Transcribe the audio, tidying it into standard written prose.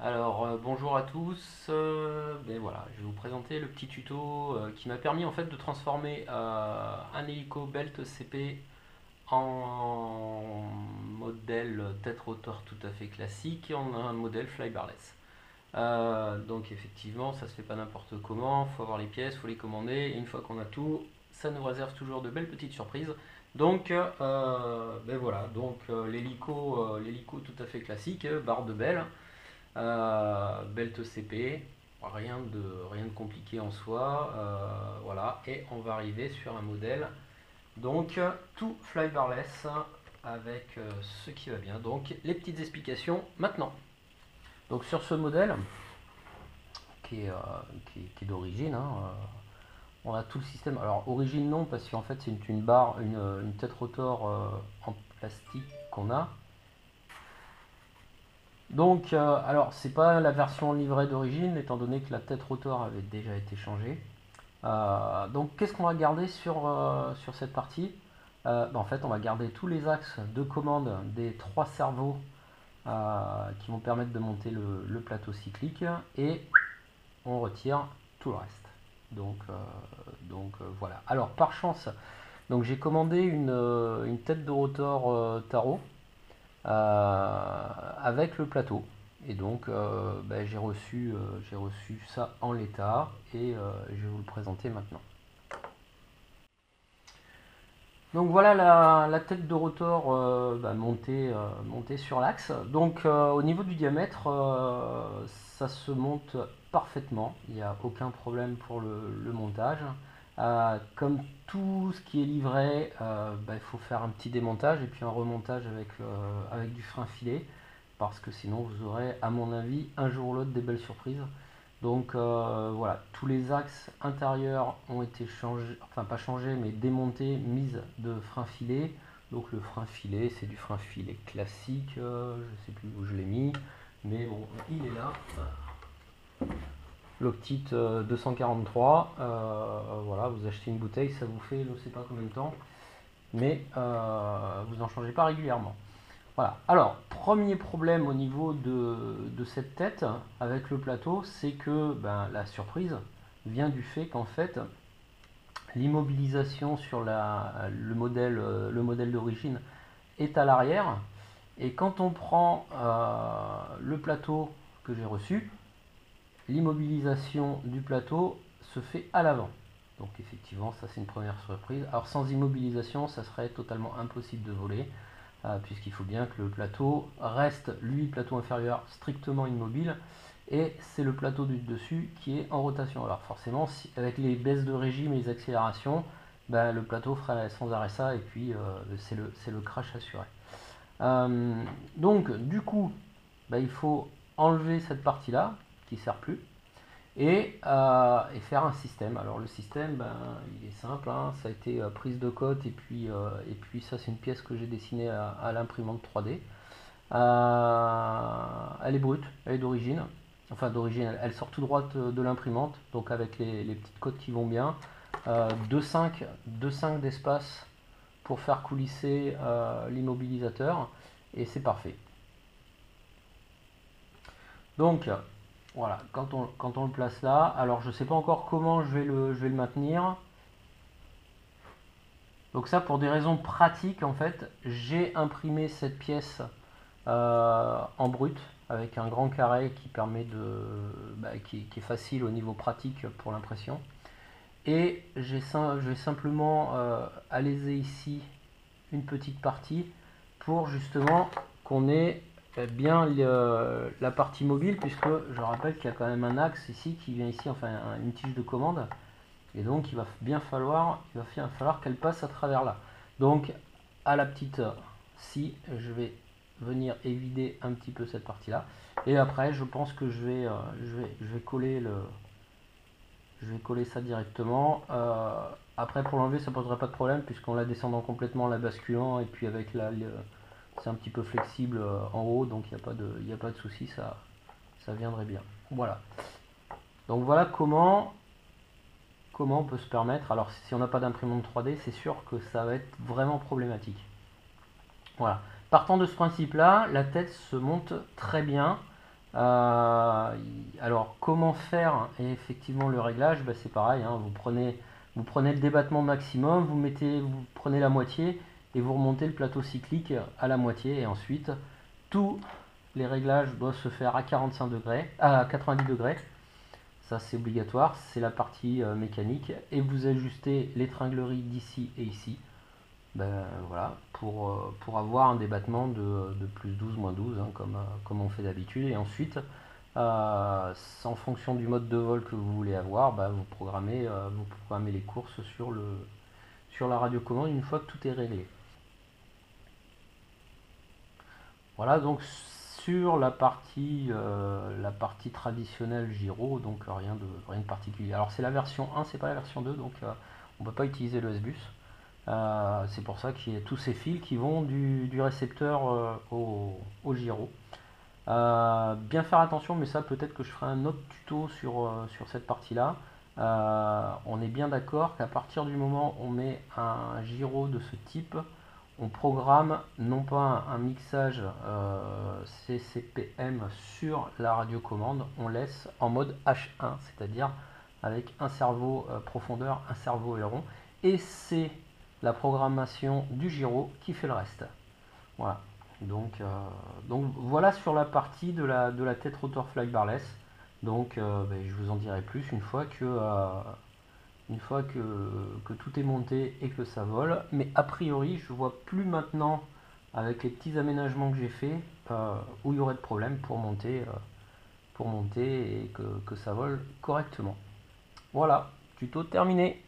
Bonjour à tous. Ben voilà, je vais vous présenter le petit tuto qui m'a permis en fait de transformer un hélico Belt CP en modèle tête rotor tout à fait classique et en un modèle flybarless. Donc effectivement, ça se fait pas n'importe comment, faut avoir les pièces, faut les commander, et une fois qu'on a tout, ça nous réserve toujours de belles petites surprises. Ben voilà, l'hélico tout à fait classique, barre de belle. Belt CP, rien de compliqué en soi, voilà, et on va arriver sur un modèle donc tout flybarless avec ce qui va bien. Donc les petites explications maintenant. Donc sur ce modèle qui est d'origine, on a tout le système. Alors origine non parce qu'en fait c'est une barre, une tête rotor en plastique qu'on a. Donc, alors, c'est pas la version livrée d'origine, étant donné que la tête rotor avait déjà été changée. Donc, qu'est-ce qu'on va garder sur cette partie? En fait, on va garder tous les axes de commande des trois servos qui vont permettre de monter le plateau cyclique et on retire tout le reste. Voilà. Alors, par chance, donc j'ai commandé une tête de rotor Taro avec le plateau. Et donc j'ai reçu ça en l'état et je vais vous le présenter maintenant. Donc voilà la tête de rotor montée sur l'axe. Donc au niveau du diamètre, ça se monte parfaitement. Il n'y a aucun problème pour le montage. Comme tout ce qui est livré, il faut faire un petit démontage et puis un remontage avec du frein filet. Parce que sinon vous aurez, à mon avis, un jour ou l'autre des belles surprises. Donc voilà, tous les axes intérieurs ont été changés, enfin pas changés, mais démontés, mises de frein filet. Donc le frein filet, c'est du frein filet classique, je ne sais plus où je l'ai mis, mais bon, il est là. L'Octite 243, voilà, vous achetez une bouteille, ça vous fait je ne sais pas combien de temps, mais vous n'en changez pas régulièrement. Voilà. Alors, premier problème au niveau de cette tête avec le plateau, c'est que la surprise vient du fait qu'en fait, l'immobilisation sur le modèle d'origine est à l'arrière. Et quand on prend le plateau que j'ai reçu, l'immobilisation du plateau se fait à l'avant. Donc effectivement, ça c'est une première surprise. Alors sans immobilisation, ça serait totalement impossible de voler puisqu'il faut bien que le plateau reste, lui, plateau inférieur, strictement immobile, et c'est le plateau du dessus qui est en rotation. Alors forcément, avec les baisses de régime et les accélérations, le plateau ferait sans arrêt ça, et puis c'est le crash assuré. Donc du coup, il faut enlever cette partie-là, qui ne sert plus, et faire un système. Alors le système, il est simple, ça a été prise de cote et puis ça c'est une pièce que j'ai dessinée à l'imprimante 3D. Elle est brute, elle est d'origine, enfin d'origine, elle sort tout droit de l'imprimante, donc avec les petites cotes qui vont bien. 2,5 d'espace pour faire coulisser l'immobilisateur et c'est parfait. Donc voilà, quand on le place là, alors je ne sais pas encore comment je vais le maintenir. Donc ça, pour des raisons pratiques, en fait, j'ai imprimé cette pièce en brut avec un grand carré qui permet qui est facile au niveau pratique pour l'impression. Et je vais simplement alléger ici une petite partie pour justement qu'on ait bien la partie mobile, puisque je rappelle qu'il y a quand même un axe ici qui vient ici, enfin une tige de commande, et donc il va falloir qu'elle passe à travers là. Donc à la petite scie, je vais venir évider un petit peu cette partie là, et après je pense que je vais coller ça directement. Après pour l'enlever ça poserait pas de problème puisqu'on la descendant complètement, la basculant, et puis avec c'est un petit peu flexible en haut, donc il n'y a pas de souci, ça viendrait bien. Voilà. Donc voilà comment on peut se permettre. Alors si on n'a pas d'imprimante 3D, c'est sûr que ça va être vraiment problématique. Voilà. Partant de ce principe là, la tête se monte très bien. Alors, comment faire effectivement le réglage? Bah, c'est pareil, hein, vous prenez le débattement maximum, vous prenez la moitié et vous remontez le plateau cyclique à la moitié. Et ensuite, tous les réglages doivent se faire à 45 degrés, à 90 degrés. Ça, c'est obligatoire, c'est la partie mécanique. Et vous ajustez l'étranglerie d'ici et ici. Ben, voilà, pour avoir un débattement de plus 12, moins 12, hein, comme on fait d'habitude. Et ensuite, en fonction du mode de vol que vous voulez avoir, bah, vous programmez les courses sur la radiocommande une fois que tout est réglé. Voilà, donc sur la partie traditionnelle Giro, donc rien de particulier. Alors c'est la version 1, c'est pas la version 2, donc on ne peut pas utiliser le S-Bus. C'est pour ça qu'il y a tous ces fils qui vont du récepteur au gyro. Bien faire attention, mais ça peut-être que je ferai un autre tuto sur cette partie-là. On est bien d'accord qu'à partir du moment où on met un gyro de ce type, on programme non pas un mixage CCPM sur la radiocommande, on laisse en mode H1, c'est-à-dire avec un cerveau profondeur, un cerveau aileron, et c'est la programmation du gyro qui fait le reste. Voilà. Donc voilà sur la partie de la tête rotor fly barless. Donc ben, je vous en dirai plus une fois que tout est monté et que ça vole. Mais a priori, je vois plus maintenant, avec les petits aménagements que j'ai fait, où il y aurait de problème pour monter et que ça vole correctement. Voilà, tuto terminé.